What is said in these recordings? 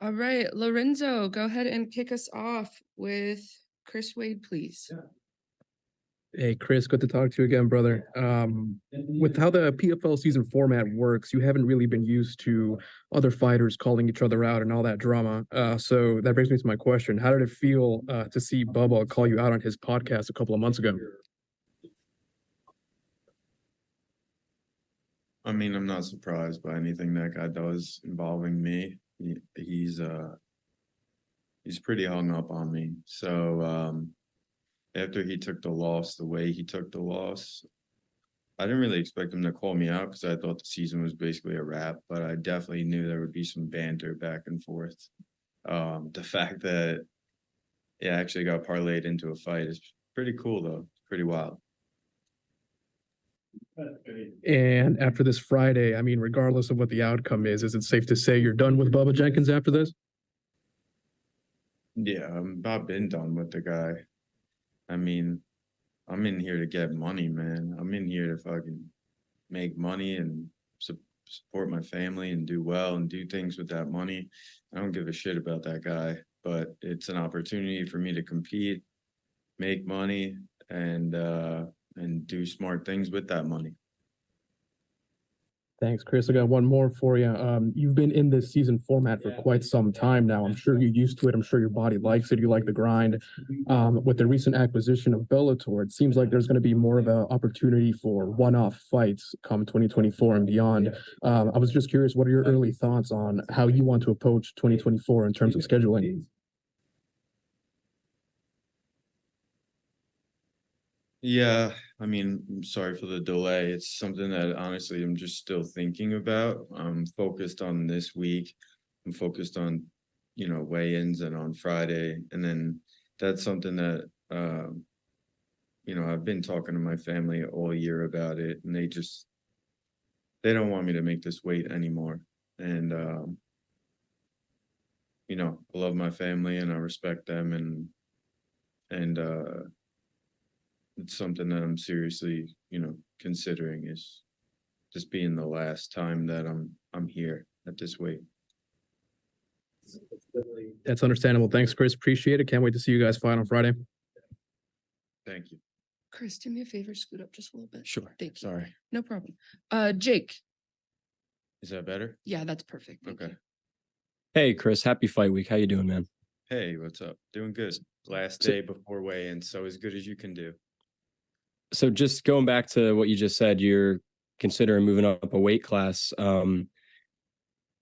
All right, Lorenzo, go ahead and kick us off with Chris Wade, please. Hey, Chris, good to talk to you again, brother. With how the PFL season format works, you haven't really been used to other fighters calling each other out and all that drama. So that brings me to my question. How did it feel to see Bubba call you out on his podcast a couple of months ago? I mean, I'm not surprised by anything that guy does involving me. He's pretty hung up on me. So after he took the loss, the way he took the loss, I didn't really expect him to call me out because I thought the season was basically a wrap, but I definitely knew there would be some banter back and forth. The fact that it actually got parlayed into a fight is pretty cool, though. Pretty wild. And after this Friday, I mean, regardless of what the outcome is it safe to say you're done with Bubba Jenkins after this? Yeah, I've been done with the guy. I mean, I'm in here to get money, man. I'm in here to fucking make money and support my family and do well and do things with that money. I don't give a shit about that guy, but it's an opportunity for me to compete, make money, and do smart things with that money. Thanks, Chris. I got one more for you. You've been in this season format for quite some time now. I'm sure you're used to it. I'm sure your body likes it. You like the grind. With the recent acquisition of Bellator, it seems like there's going to be more of an opportunity for one-off fights come 2024 and beyond. I was just curious, what are your early thoughts on how you want to approach 2024 in terms of scheduling? Yeah, I mean, I'm sorry for the delay. It's something that honestly I'm just still thinking about. I'm focused on this week. I'm focused on, weigh-ins and on Friday. And then that's something that, I've been talking to my family all year about it, and they don't want me to make this weight anymore. And, I love my family and I respect them, and it's something that I'm seriously, considering is just being the last time that I'm here at this weight. That's understandable. Thanks, Chris. Appreciate it. Can't wait to see you guys fight on Friday. Thank you. Chris, do me a favor, scoot up just a little bit. Sure. Thank you. Sorry. No problem. Jake. Is that better? Yeah, that's perfect. Thank Okay. you. Hey, Chris. Happy fight week. How you doing, man? Hey, what's up? Doing good. Last day before weigh-in, so as good as you can do. So just going back to what you just said, you're considering moving up a weight class.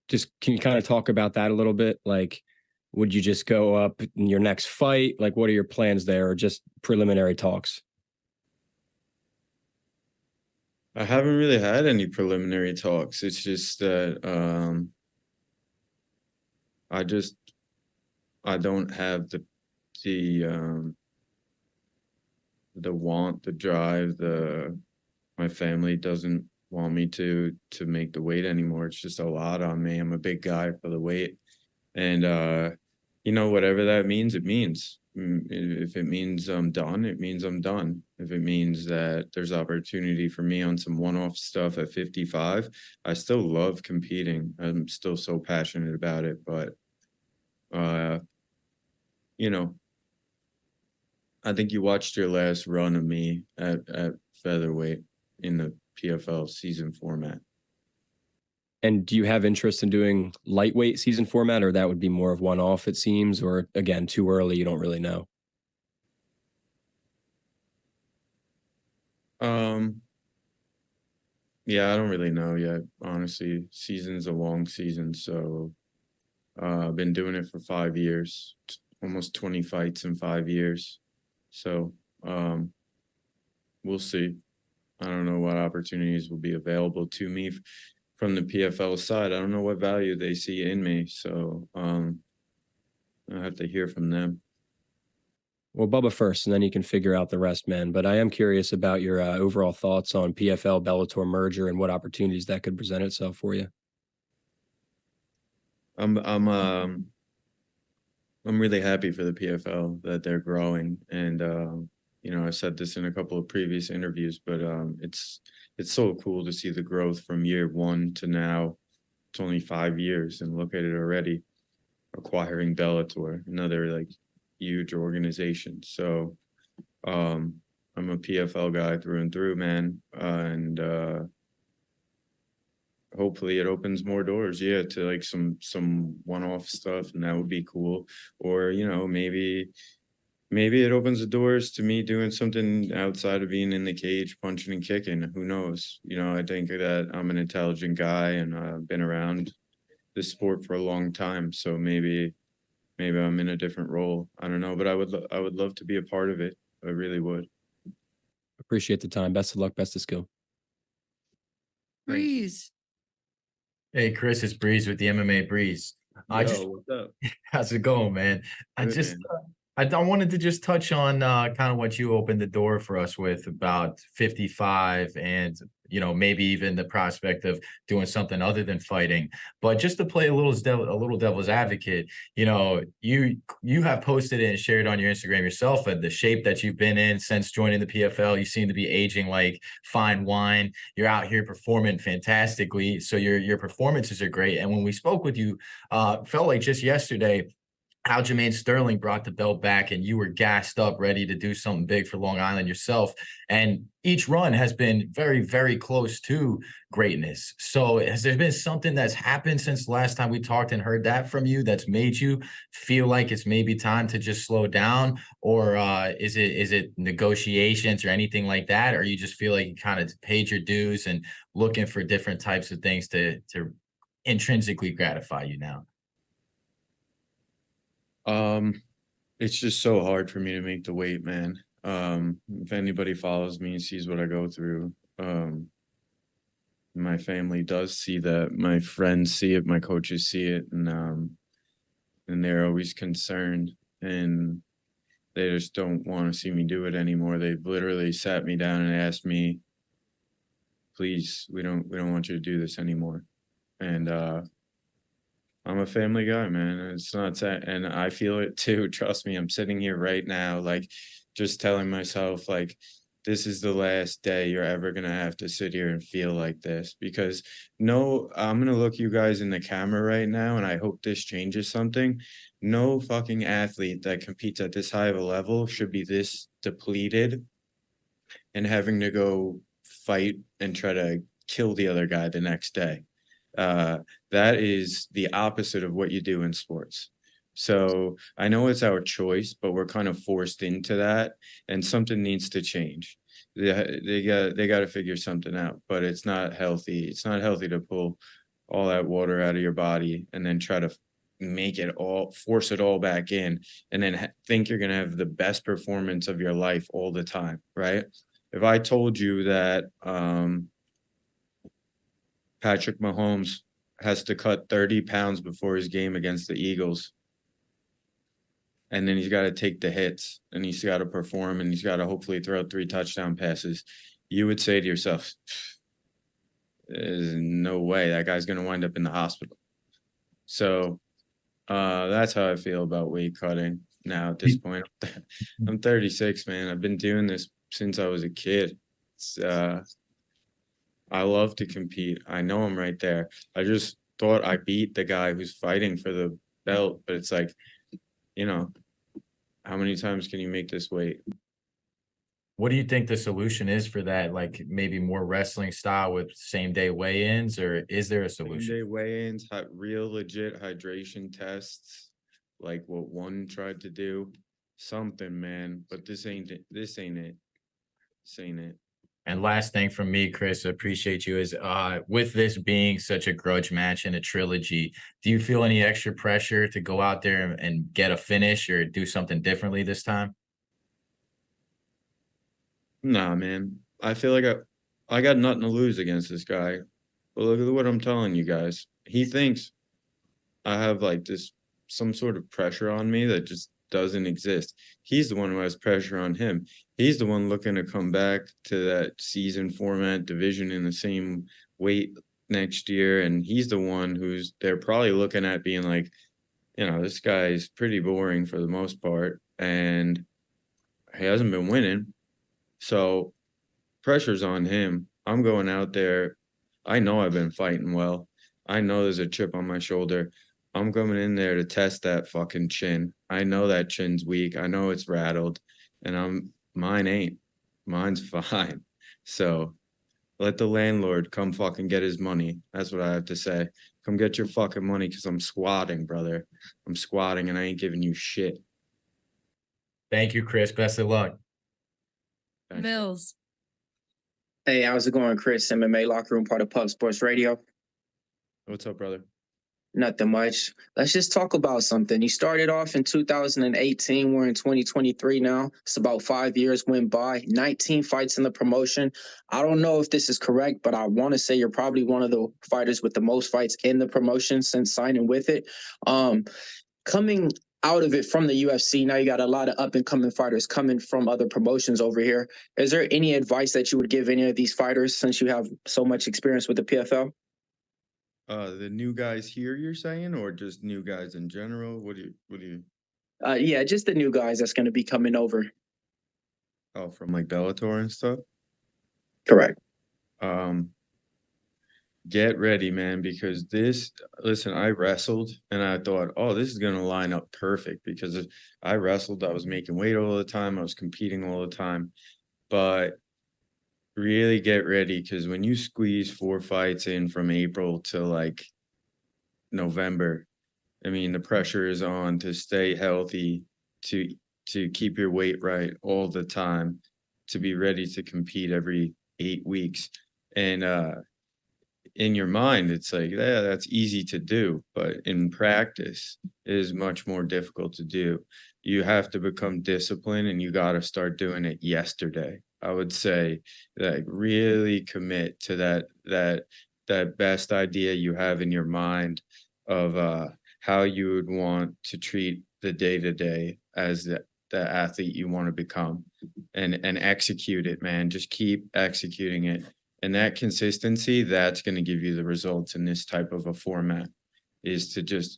Just can you kind of talk about that a little bit? Like, would you just go up in your next fight? Like, what are your plans there, or just preliminary talks? I haven't really had any preliminary talks. It's just that I don't have the want, the drive, my family doesn't want me to make the weight anymore. It's just a lot on me. I'm a big guy for the weight. And whatever that means, it means. If it means I'm done, it means I'm done. If it means that there's opportunity for me on some one-off stuff at 55, I still love competing. I'm still so passionate about it, but I think you watched your last run of me at featherweight in the PFL season format. And do you have interest in doing lightweight season format, or that would be more of one-off, it seems, or again, too early, you don't really know? Yeah, I don't really know yet. Honestly, season's a long season, so I've been doing it for 5 years, almost 20 fights in 5 years. So we'll see. I don't know what opportunities will be available to me from the PFL side. I don't know what value they see in me. So I have to hear from them. Well, Bubba first, and then you can figure out the rest, man. But I am curious about your overall thoughts on PFL Bellator merger and what opportunities that could present itself for you. I'm really happy for the PFL that they're growing, and I said this in a couple of previous interviews, but it's so cool to see the growth from year one to now. It's only 5 years, and look at it already. acquiring Bellator, another like huge organization. So I'm a PFL guy through and through, man. And hopefully it opens more doors, yeah, to like some one-off stuff, and that would be cool. Or, you know, maybe it opens the doors to me doing something outside of being in the cage, punching and kicking. Who knows? You know, I think that I'm an intelligent guy and I've been around this sport for a long time. So maybe I'm in a different role. I don't know, but I would love to be a part of it. I really would. Appreciate the time. Best of luck. Best of skill. Thank you. Breeze. Hey, Chris, it's Breeze with the MMA Breeze. I just, What's up? how's it going, man? I Good, just, man. I wanted to just touch on kind of what you opened the door for us with about 55 and, you know, maybe even the prospect of doing something other than fighting. But just to play a little devil's advocate, you know, you have posted it and shared on your Instagram yourself and the shape that you've been in since joining the PFL. You seem to be aging like fine wine. You're out here performing fantastically. So your performances are great. And when we spoke with you, felt like just yesterday, Aljamain Sterling brought the belt back and you were gassed up, ready to do something big for Long Island yourself. And each run has been very, very close to greatness. So has there been something that's happened since the last time we talked and heard that from you that's made you feel like it's maybe time to just slow down? Or is it negotiations or anything like that? Or you just feel like you kind of paid your dues and looking for different types of things to intrinsically gratify you now? It's just so hard for me to make the weight, man. If anybody follows me and sees what I go through, my family does see that, my friends see it, my coaches see it, and they're always concerned, and they just don't want to see me do it anymore. They've literally sat me down and asked me, please, we don't want you to do this anymore. And I'm a family guy, man. It's not that, and I feel it too. Trust me, I'm sitting here right now, like just telling myself, like, this is the last day you're ever gonna have to sit here and feel like this. Because no, I'm gonna look you guys in the camera right now, and I hope this changes something. No fucking athlete that competes at this high of a level should be this depleted and having to go fight and try to kill the other guy the next day. That is the opposite of what you do in sports. So I know it's our choice, but we're kind of forced into that, and something needs to change. They got to figure something out, but it's not healthy. It's not healthy to pull all that water out of your body and then try to force it all back in, and then think you're going to have the best performance of your life all the time, right? If I told you that Patrick Mahomes has to cut 30 pounds before his game against the Eagles, and then he's got to take the hits, and he's got to perform, and he's got to hopefully throw 3 touchdown passes, you would say to yourself, there's no way that guy's going to wind up in the hospital. So that's how I feel about weight cutting now at this point. I'm 36, man. I've been doing this since I was a kid. I love to compete. I know I'm right there. I just thought I beat the guy who's fighting for the belt, but it's like, you know, how many times can you make this weight? What do you think the solution is for that? Like maybe more wrestling style with same day weigh-ins, or is there a solution? Same day weigh-ins, real legit hydration tests, like what one tried to do. Something, man. But this ain't it. This ain't it. This ain't it. And last thing from me, Chris, I appreciate you, is with this being such a grudge match and a trilogy, do you feel any extra pressure to go out there and get a finish or do something differently this time? Nah, man. I feel like I got nothing to lose against this guy. But look at what I'm telling you guys. He thinks I have like some sort of pressure on me that just doesn't exist. He's the one who has pressure on him. He's the one looking to come back to that season format division in the same weight next year. And he's the one they're probably looking at being like, you know, this guy's pretty boring for the most part, and he hasn't been winning. So pressure's on him. I'm going out there. I know I've been fighting well. I know there's a chip on my shoulder. I'm coming in there to test that fucking chin. I know that chin's weak. I know it's rattled, and mine ain't. Mine's fine. So let the landlord come fucking get his money. That's what I have to say. Come get your fucking money because I'm squatting, brother. I'm squatting and I ain't giving you shit. Thank you, Chris. Best of luck. Thanks. Mills. Hey, how's it going, Chris? MMA Locker Room, part of Pub Sports Radio. What's up, brother? Nothing much. Let's just talk about something. You started off in 2018. We're in 2023 now. It's about 5 years went by. 19 fights in the promotion. I don't know if this is correct, but I want to say you're probably one of the fighters with the most fights in the promotion since signing with it. Coming out of it from the UFC, now you got a lot of up and coming fighters coming from other promotions over here. Is there any advice that you would give any of these fighters since you have so much experience with the PFL? The new guys here, you're saying, or just new guys in general? What do you Yeah, just the new guys that's going to be coming over. from like Bellator and stuff? Correct. Get ready, man, because listen, I wrestled and I thought, oh, this is gonna line up perfect because I wrestled, I was making weight all the time, I was competing all the time. But really get ready because when you squeeze 4 fights in from April to like November, I mean, the pressure is on to stay healthy, to keep your weight right all the time, to be ready to compete every 8 weeks. And in your mind, it's like, yeah, that's easy to do, but in practice, it is much more difficult to do. You have to become disciplined and you got to start doing it yesterday. I would say, like, really commit to that best idea you have in your mind of how you would want to treat the day-to-day as the athlete you want to become, and execute it, man. Just keep executing it. And that consistency, that's going to give you the results in this type of a format, is to just